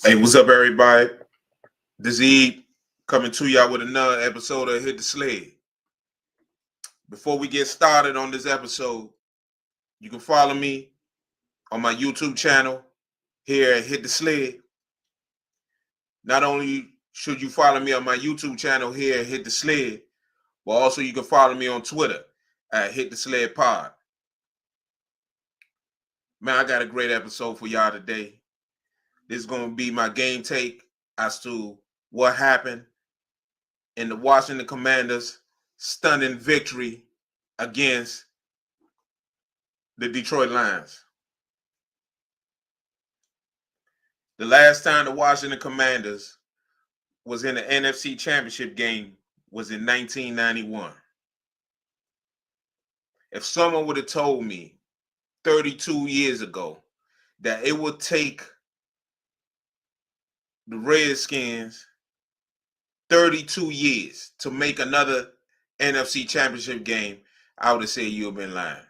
Hey, what's up, everybody? This Eve coming to y'all with another episode of Hit the Sled. Before we get started on this episode, you can follow me on my YouTube channel here at Hit the Sled. Not only should you follow me on my YouTube channel here at Hit the Sled, but also you can follow me on Twitter at Hit the Sled Pod. Man, I got a great episode for y'all today. This is going to be my game take as to what happened in the Washington Commanders' stunning victory against the Detroit Lions. The last time the Washington Commanders was in the NFC Championship game was in 1991. If someone would have told me 32 years ago that it would take the Redskins 32 years to make another NFC Championship game, I would have said you've been lying.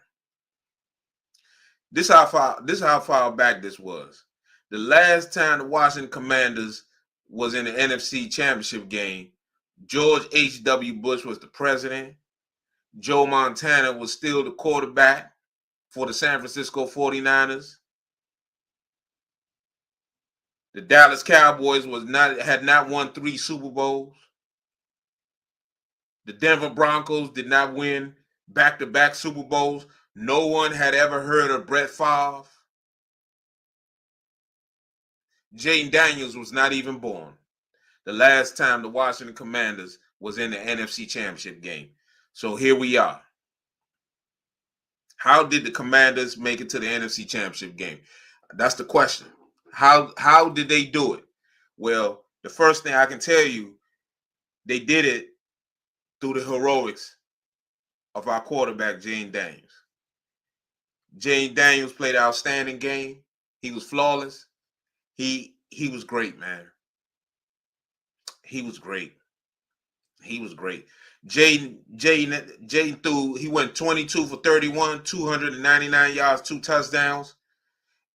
This is how far back this was. The last time the Washington Commanders was in the NFC Championship game, George H.W. Bush was the president. Joe Montana was still the quarterback for the San Francisco 49ers. The Dallas Cowboys had not won 3 Super Bowls. The Denver Broncos did not win back-to-back Super Bowls. No one had ever heard of Brett Favre. Jane Daniels was not even born the last time the Washington Commanders was in the NFC Championship game. So here we are. How did the Commanders make it to the NFC Championship game? That's the question. How did they do it? Well, the first thing I can tell you, they did it through the heroics of our quarterback, Jane Daniels. Jane Daniels played an outstanding game. He was flawless. He was great, man. He was great. Jane threw, he went 22 for 31, 299 yards, 2 touchdowns.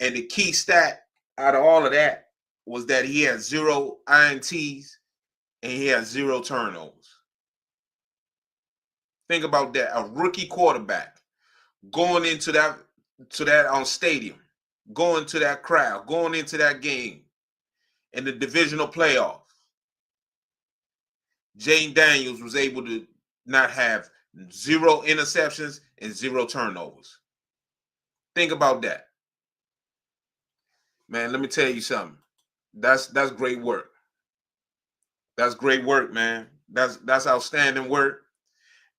And the key stat out of all of that was that he had 0 INTs and he had 0 turnovers. Think about that. A rookie quarterback going into that stadium, going to that crowd, going into that game in the divisional playoff. Jane Daniels was able to not have 0 interceptions and 0 turnovers. Think about that. Man, let me tell you something. That's great work. That's great work, man. That's outstanding work.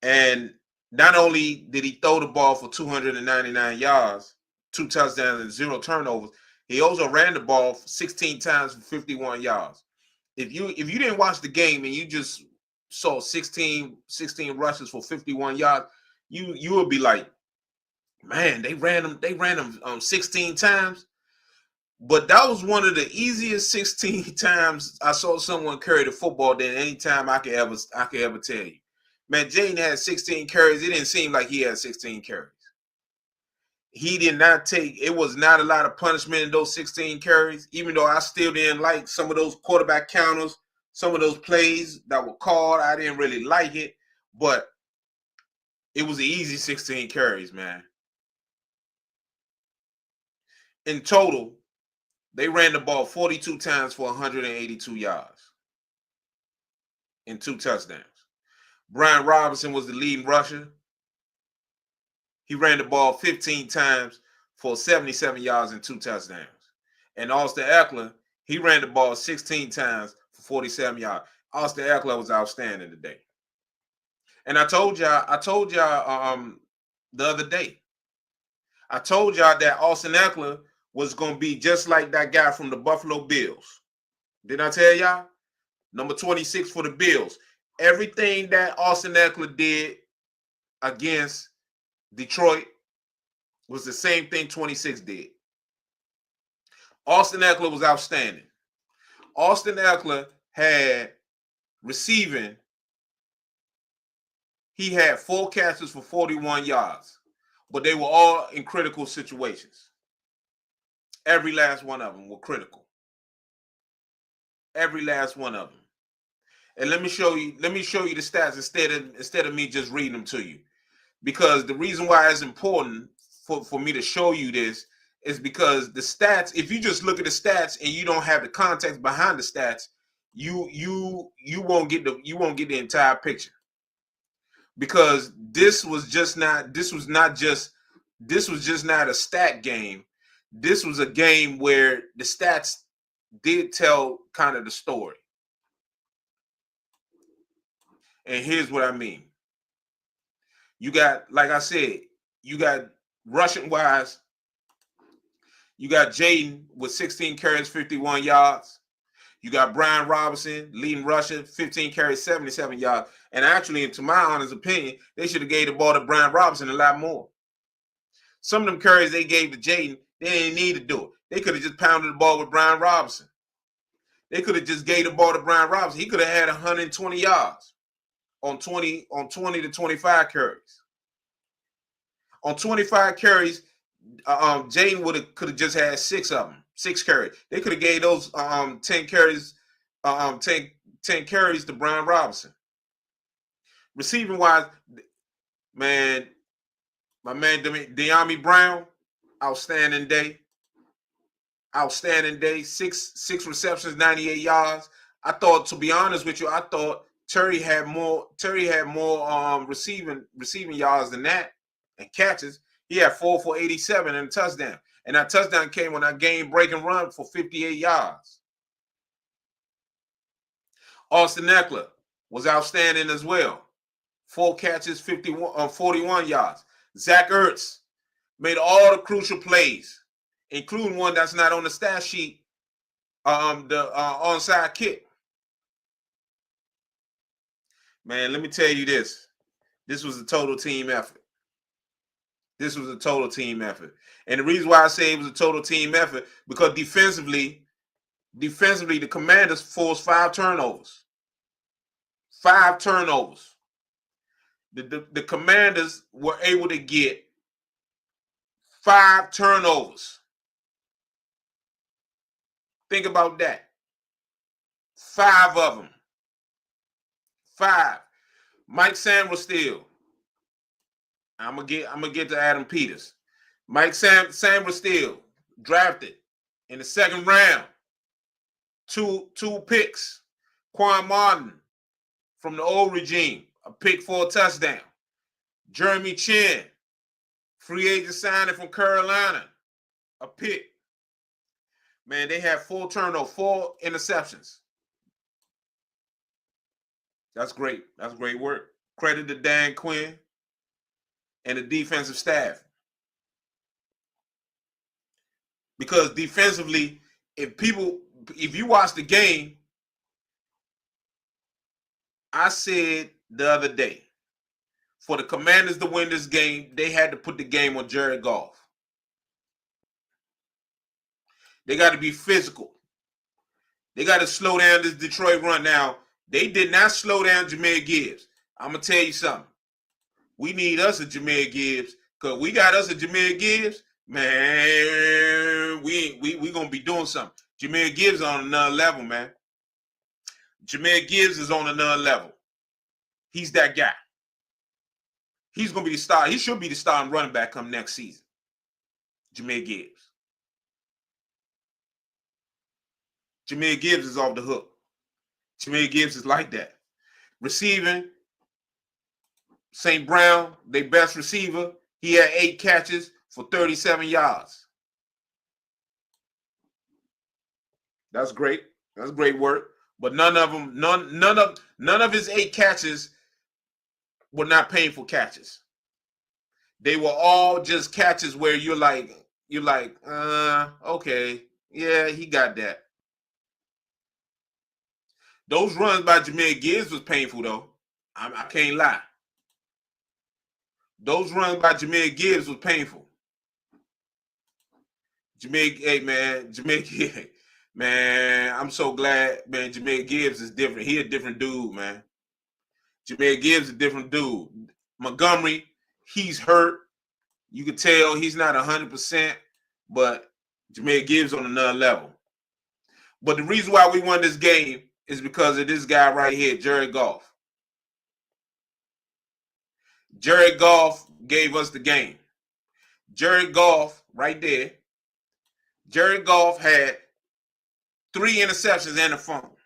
And not only did he throw the ball for 299 yards, 2 touchdowns and 0 turnovers, he also ran the ball 16 times for 51 yards. If you didn't watch the game and you just saw 16 rushes for 51 yards, you would be like, man, they ran him 16 times. But that was one of the easiest 16 times I saw someone carry the football than any time I could ever tell you. Man, Jane had 16 carries. It didn't seem like he had 16 carries. He did not take, it was not a lot of punishment in those 16 carries, even though I still didn't like some of those quarterback counters, some of those plays that were called. I didn't really like it, but it was an easy 16 carries, man. In total, they ran the ball 42 times for 182 yards and 2 touchdowns. Brian Robinson was the leading rusher. He ran the ball 15 times for 77 yards and 2 touchdowns. And Austin Eckler, he ran the ball 16 times for 47 yards. Austin Eckler was outstanding today. And I told y'all the other day, I told y'all that Austin Eckler was going to be just like that guy from the Buffalo Bills. Did I tell y'all? Number 26 for the Bills. Everything that Austin Eckler did against Detroit was the same thing 26 did. Austin Eckler was outstanding. Austin Eckler had receiving. He had 4 catches for 41 yards, but they were all in critical situations. Every last one of them were critical. Every last one of them. And let me show you the stats instead of me just reading them to you. Because the reason why it's important for me to show you this is because the stats, if you just look at the stats and you don't have the context behind the stats, you won't get the entire picture. Because this was just not a stat game. This was a game where the stats did tell kind of the story. And here's what I mean. You got, like I said, you got rushing wise, you got Jaden with 16 carries, 51 yards. You got Brian Robinson, leading rusher, 15 carries, 77 yards. And actually, to my honest opinion, they should have gave the ball to Brian Robinson a lot more. Some of them carries they gave to Jaden, they didn't need to do it. They could have just pounded the ball with Brian Robinson. They could have just gave the ball to Brian Robinson. He could have had 120 yards on 20 to 25 carries. On 25 carries, Jaden could have just had 6 of them, 6 carries. They could have gave those 10 carries, 10 carries to Brian Robinson. Receiving wise, man, my man De'Ami Brown, outstanding day. Outstanding day. Six receptions, 98 yards. I thought, to be honest with you, I thought Terry had more receiving yards than that and catches. He had 4 for 87 and a touchdown. And that touchdown came on that game-breaking run for 58 yards. Austin Eckler was outstanding as well. 4 catches, 41 yards. Zach Ertz made all the crucial plays, including one that's not on the stat sheet, the onside kick. Man, let me tell you this. This was a total team effort. This was a total team effort. And the reason why I say it was a total team effort, because defensively, the Commanders forced 5 turnovers. 5 turnovers. The Commanders were able to get 5 turnovers. Think about that. 5 of them. 5. Mike Sainristil. I'm gonna get to Adam Peters. Mike Sainristil, drafted in the 2nd round. 2 picks. Quan Martin from the old regime, a pick for a touchdown. Jeremy Chin, free agent signing from Carolina, a pick. Man, they had 4 turnovers, 4 interceptions. That's great. That's great work. Credit to Dan Quinn and the defensive staff. Because defensively, if you watch the game, I said the other day, for the Commanders to win this game, they had to put the game on Jared Goff. They got to be physical. They got to slow down this Detroit run. Now, they did not slow down Jahmyr Gibbs. I'm going to tell you something. We need us a Jahmyr Gibbs, because we got us a Jahmyr Gibbs, man, we going to be doing something. Jahmyr Gibbs on another level, man. Jahmyr Gibbs is on another level. He's that guy. He's going to be the star. He should be the starting running back come next season. Jahmyr Gibbs. Jahmyr Gibbs is off the hook. Jahmyr Gibbs is like that. Receiving, St. Brown, their best receiver, he had 8 catches for 37 yards. That's great. That's great work. But none of his 8 catches were not painful catches. They were all just catches where you're like, okay, yeah, he got that. Those runs by Jahmyr Gibbs was painful, though. I can't lie. Those runs by Jahmyr Gibbs was painful. Jahmyr Gibbs, man, I'm so glad, man. Jahmyr Gibbs is different. He a different dude, man. Jahmyr Gibbs is a different dude. Montgomery, he's hurt. You can tell he's not 100%, but Jahmyr Gibbs on another level. But the reason why we won this game is because of this guy right here, Jared Goff. Jared Goff gave us the game. Jared Goff, right there. Jared Goff had 3 interceptions and a fumble.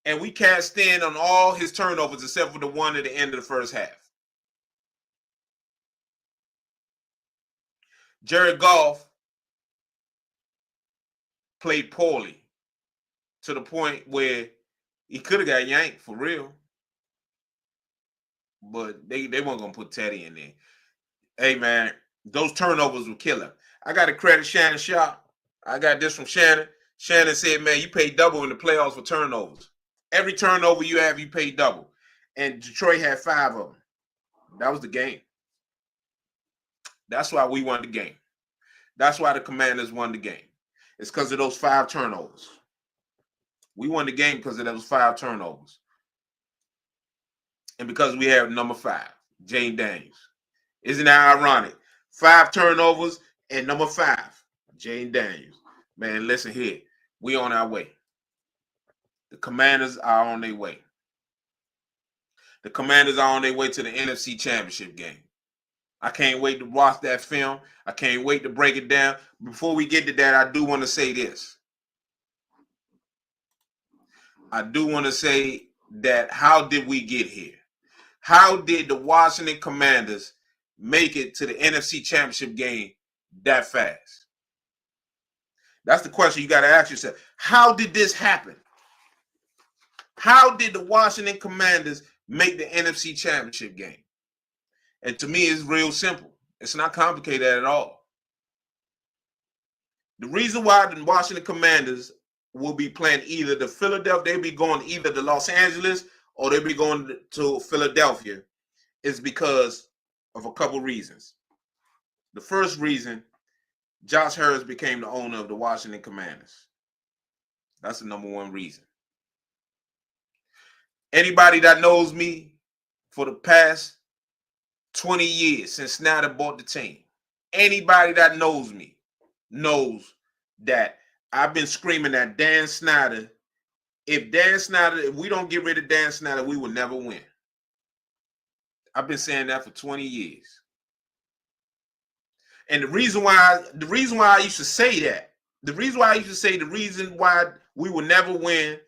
And we cashed in on all his turnovers except for the one at the end of the first half. Jared Goff played poorly to the point where he could have got yanked for real. But they weren't going to put Teddy in there. Hey, man, those turnovers were killer. I got to credit Shannon Sharp. I got this from Shannon. Shannon said, man, you pay double in the playoffs for turnovers. Every turnover you have, you pay double. And Detroit had 5 of them. That was the game. That's why we won the game. That's why the Commanders won the game. It's because of those 5 turnovers. We won the game because of those 5 turnovers. And because we have number 5, Jane Daniels. Isn't that ironic? 5 turnovers and number 5, Jane Daniels. Man, listen here. We on our way. The Commanders are on their way. The Commanders are on their way to the NFC Championship game. I can't wait to watch that film. I can't wait to break it down. Before we get to that, I do want to say this. I do want to say that how did we get here? How did the Washington Commanders make it to the NFC Championship game that fast? That's the question you got to ask yourself. How did this happen? How did the Washington Commanders make the NFC Championship game? And to me, it's real simple. It's not complicated at all. The reason why the Washington Commanders will be playing either the Philadelphia, they'll be going either to Los Angeles or they'll be going to Philadelphia is because of a couple reasons. The first reason, Josh Harris became the owner of the Washington Commanders. That's the number one reason. Anybody that knows me for the past 20 years since Snyder bought the team, anybody that knows me knows that I've been screaming at Dan Snyder. If we don't get rid of Dan Snyder, we will never win. I've been saying that for 20 years. And the reason why I used to say that, the reason why we will never win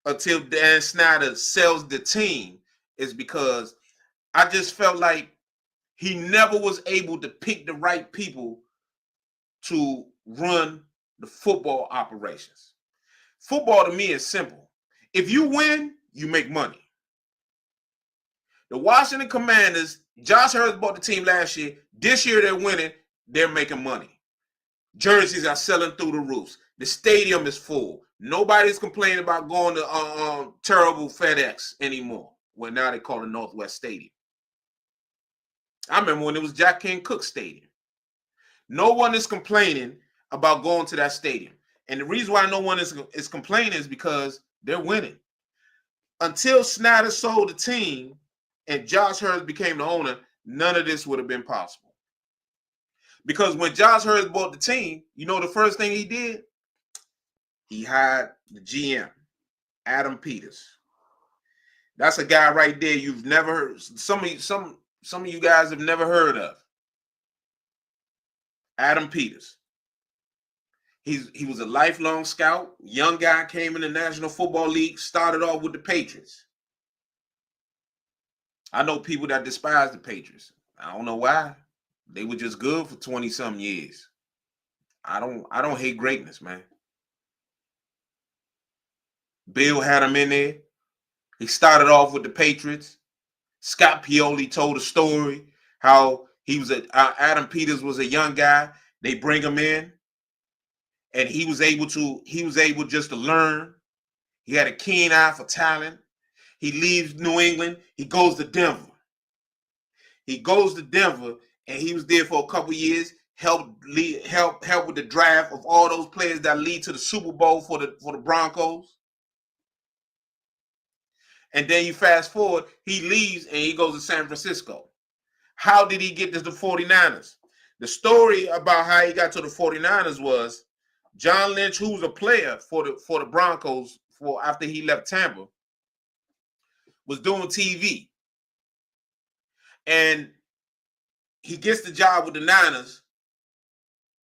until Dan Snyder sells the team is because I just felt like he never was able to pick the right people to run the football operations. Football to me is simple. If you win, you make money. The Washington Commanders, Josh Harris bought the team last year. This year they're winning. They're making money. Jerseys are selling through the roofs. The stadium is full. Nobody's complaining about going to terrible FedEx anymore. Well, now they call it Northwest Stadium. I remember when it was Jack King Cook Stadium. No one is complaining about going to that stadium. And the reason why no one is complaining is because they're winning. Until Snyder sold the team and Josh Harris became the owner, none of this would have been possible. Because when Josh Harris bought the team, you know the first thing he did? He hired the GM, Adam Peters. That's a guy right there you've never heard. Some of you guys have never heard of. Adam Peters. He was a lifelong scout. Young guy, came in the National Football League, started off with the Patriots. I know people that despise the Patriots. I don't know why. They were just good for 20-some years. I don't hate greatness, man. Bill had him in there. He started off with the Patriots. Scott Pioli told a story how Adam Peters was a young guy. They bring him in, and he was able just to learn. He had a keen eye for talent. He leaves New England. He goes to Denver. And he was there for a couple years. Help with the draft of all those players that lead to the Super Bowl for the Broncos. And then you fast forward, he leaves and he goes to San Francisco. How did he get to the 49ers? The story about how he got to the 49ers was John Lynch, who was a player for the Broncos for after he left Tampa, was doing TV. And he gets the job with the Niners.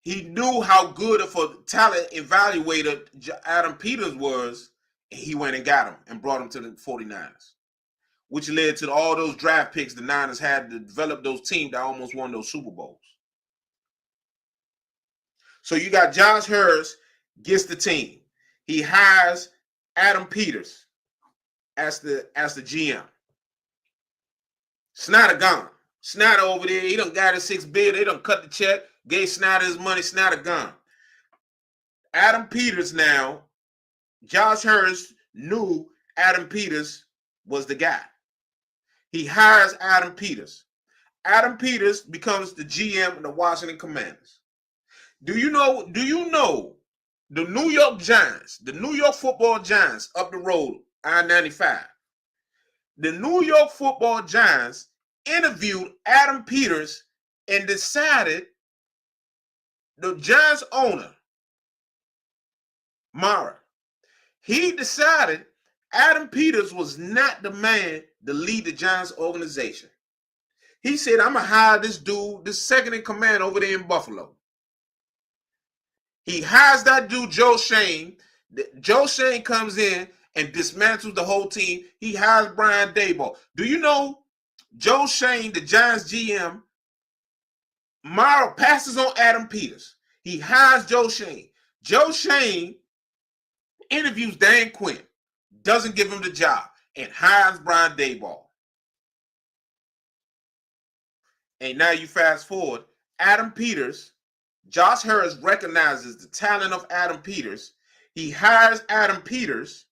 He knew how good of a talent evaluator Adam Peters was, and he went and got him and brought him to the 49ers, which led to all those draft picks the Niners had to develop those teams that almost won those Super Bowls. So you got Josh Harris gets the team. He hires Adam Peters as the GM. Snyder gone. Snyder over there, he done got his $6 billion. They done cut the check, gave Snyder his money. Snyder gone. Adam Peters now, Josh Harris knew Adam Peters was the guy. He hires Adam Peters. Adam Peters becomes the GM of the Washington Commanders. Do you know the New York Giants, the New York Football Giants up the road, I-95? The New York Football Giants interviewed Adam Peters and decided the Giants owner, Mara, he decided Adam Peters was not the man to lead the Giants organization. He said, I'm going to hire this dude, this second in command over there in Buffalo. He hires that dude, Joe Shane. Joe Shane comes in and dismantles the whole team. He hires Brian Daboll. Do you know Joe Shane, the Giants GM, Mara passes on Adam Peters. He hires Joe Shane. Joe Shane interviews Dan Quinn, doesn't give him the job, and hires Brian Daboll. And now you fast forward, Adam Peters, Josh Harris recognizes the talent of Adam Peters. He hires Adam Peters.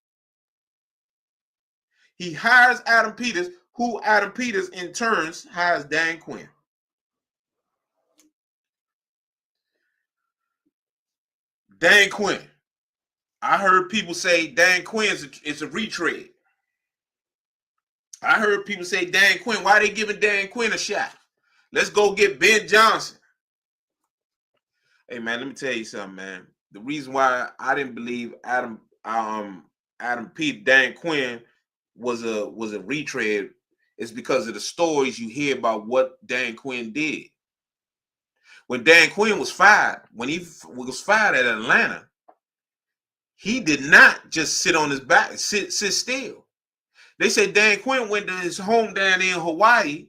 He hires Adam Peters, who Adam Peters in turn hires Dan Quinn. Dan Quinn. I heard people say Dan Quinn is a retread. I heard people say Dan Quinn, why are they giving Dan Quinn a shot? Let's go get Ben Johnson. Hey, man, let me tell you something, man. The reason why I didn't believe Dan Quinn was a retread is because of the stories you hear about what Dan Quinn did. When Dan Quinn was fired, when he was fired at Atlanta, he did not just sit on his back, sit still. They said Dan Quinn went to his home down there in Hawaii.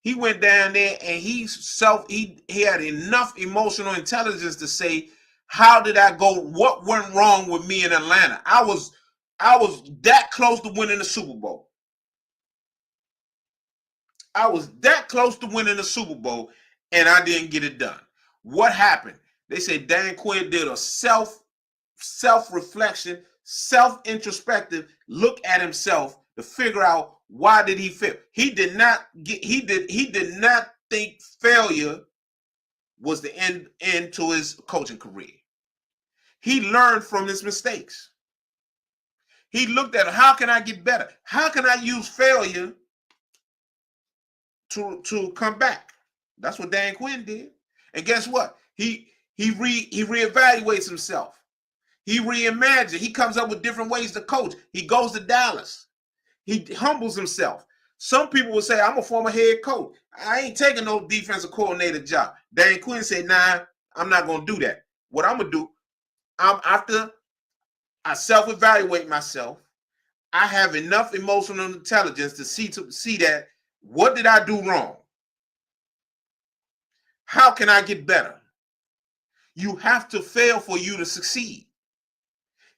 He went down there and he had enough emotional intelligence to say, how did I go? What went wrong with me in Atlanta? I was that close to winning the Super Bowl. I was that close to winning the Super Bowl, and I didn't get it done. What happened? They said Dan Quinn did a self-reflection, self-introspective look at himself to figure out why did he fail. He did not think failure was the end to his coaching career. He learned from his mistakes. He looked at how can I get better? How can I use failure to come back? That's what Dan Quinn did. And guess what? He reevaluates himself. He reimagines. He comes up with different ways to coach. He goes to Dallas. He humbles himself. Some people will say, I'm a former head coach. I ain't taking no defensive coordinator job. Dan Quinn said, nah, I'm not going to do that. What I'm going to do, after I self-evaluate myself, I have enough emotional intelligence to see that, what did I do wrong? How can I get better? You have to fail for you to succeed.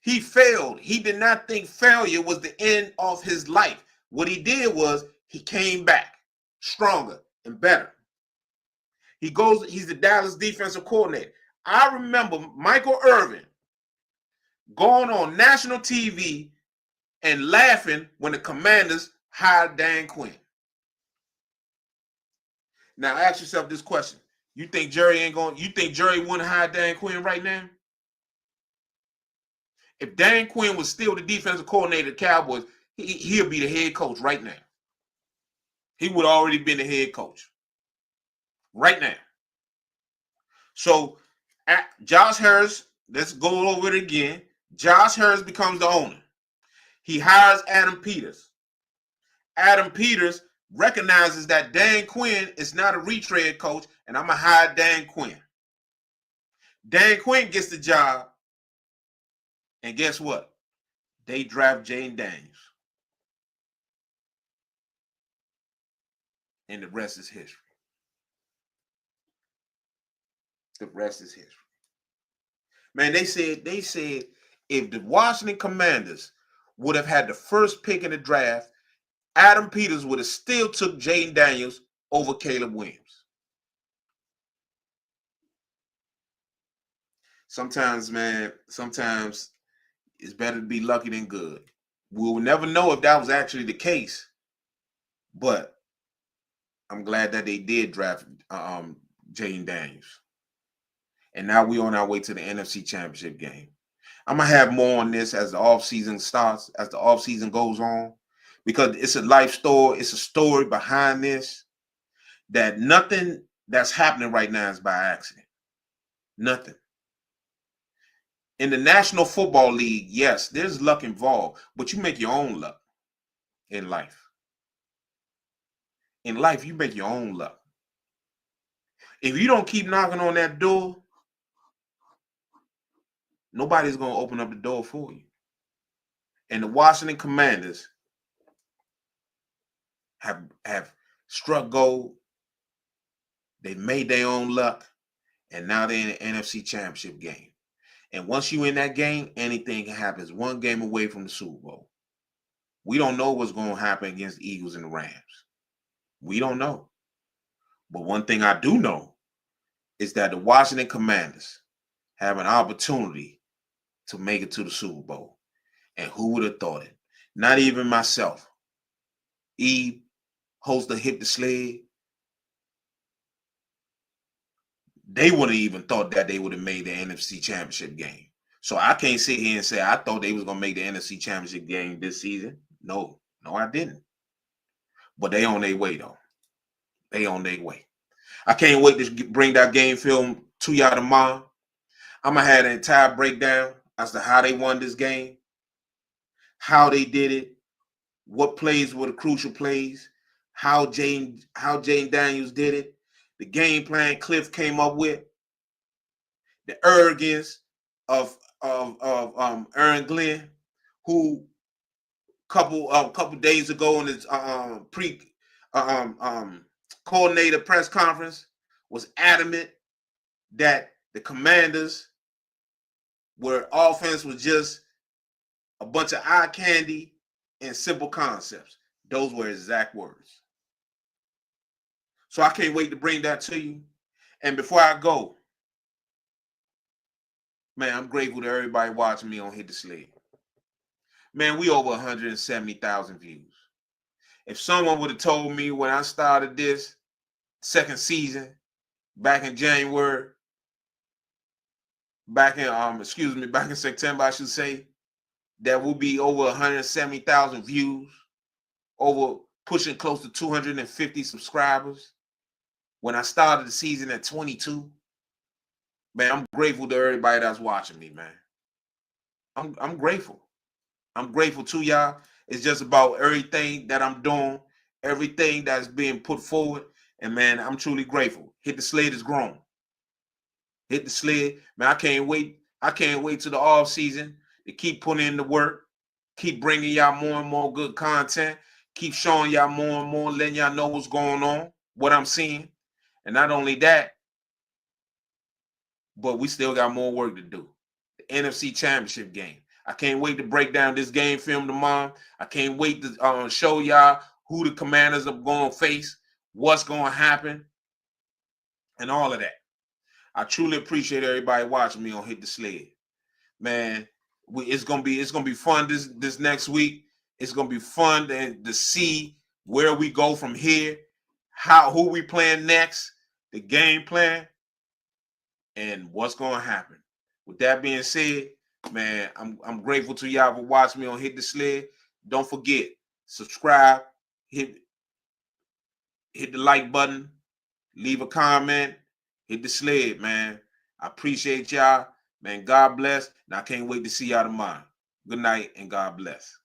He failed. He did not think failure was the end of his life. What he did was he came back stronger and better. He's the Dallas defensive coordinator. I remember Michael Irvin going on national TV and laughing when the Commanders hired Dan Quinn. Now ask yourself this question. You think Jerry wouldn't hire Dan Quinn right now? If Dan Quinn was still the defensive coordinator of the Cowboys, he'll be the head coach right now. He would already been the head coach right now. So Josh Harris, let's go over it again. Josh Harris becomes the owner. He hires Adam Peters. Adam Peters recognizes that Dan Quinn is not a retread coach, and I'm going to hire Dan Quinn. Dan Quinn gets the job, and guess what? They draft Jane Daniels. And the rest is history. The rest is history. Man, they said if the Washington Commanders would have had the first pick in the draft, Adam Peters would have still took Jane Daniels over Caleb Williams. Sometimes, man, it's better to be lucky than good. We'll never know if that was actually the case, but I'm glad that they did draft Jane Daniels. And now we're on our way to the NFC Championship game. I'm going to have more on this as the offseason starts, as the offseason goes on, because it's a life story. It's a story behind this that nothing that's happening right now is by accident. Nothing. In the National Football League, yes, there's luck involved, but you make your own luck in life. In life, you make your own luck. If you don't keep knocking on that door, nobody's going to open up the door for you. And the Washington Commanders have struck gold. They made their own luck, and now they're in the NFC Championship game. And once you're in that game, anything can happen. It's one game away from the Super Bowl. We don't know what's going to happen against the Eagles and the Rams. We don't know. But one thing I do know is that the Washington Commanders have an opportunity to make it to the Super Bowl. And who would have thought it? Not even myself. Eve, host of Hit The Sled, they wouldn't have even thought that they would have made the NFC Championship game. So I can't sit here and say I thought they was going to make the NFC Championship game this season. No, I didn't. But they on their way, though. They on their way. I can't wait to bring that game film to y'all tomorrow. I'm going to have an entire breakdown as to how they won this game, how they did it, what plays were the crucial plays, how Jane Daniels did it, the game plan Cliff came up with, the arrogance of Aaron Glenn, who couple days ago in his coordinator press conference was adamant that the Commanders where offense was just a bunch of eye candy and simple concepts. Those were exact words. So I can't wait to bring that to you. And before I go, man, I'm grateful to everybody watching me on Hit The Sled. Man, we over 170,000 views. If someone would have told me when I started this second season back in January, back in September, I should say, that will be over 170,000 views, over pushing close to 250 subscribers. When I started the season at 22, man, I'm grateful to everybody that's watching me, man. I'm grateful. I'm grateful to y'all. It's just about everything that I'm doing, everything that's being put forward. And man, I'm truly grateful. Hit The Sled is grown. Hit The Sled. Man, I can't wait. I can't wait till the off season to keep putting in the work, keep bringing y'all more and more good content, keep showing y'all more and more, letting y'all know what's going on, what I'm seeing. And not only that, but we still got more work to do. The NFC Championship game. I can't wait to break down this game film tomorrow. I can't wait to show y'all who the Commanders are going to face, what's going to happen, and all of that. I truly appreciate everybody watching me on Hit The Sled. Man, it's gonna be fun this next week. It's gonna be fun to see where we go from here, who we playing next, the game plan, and what's gonna happen. With that being said, man, I'm grateful to y'all for watching me on Hit The Sled. Don't forget, subscribe, hit the like button, leave a comment, Hit The Sled, man. I appreciate y'all. Man, God bless. And I can't wait to see y'all tomorrow. Good night and God bless.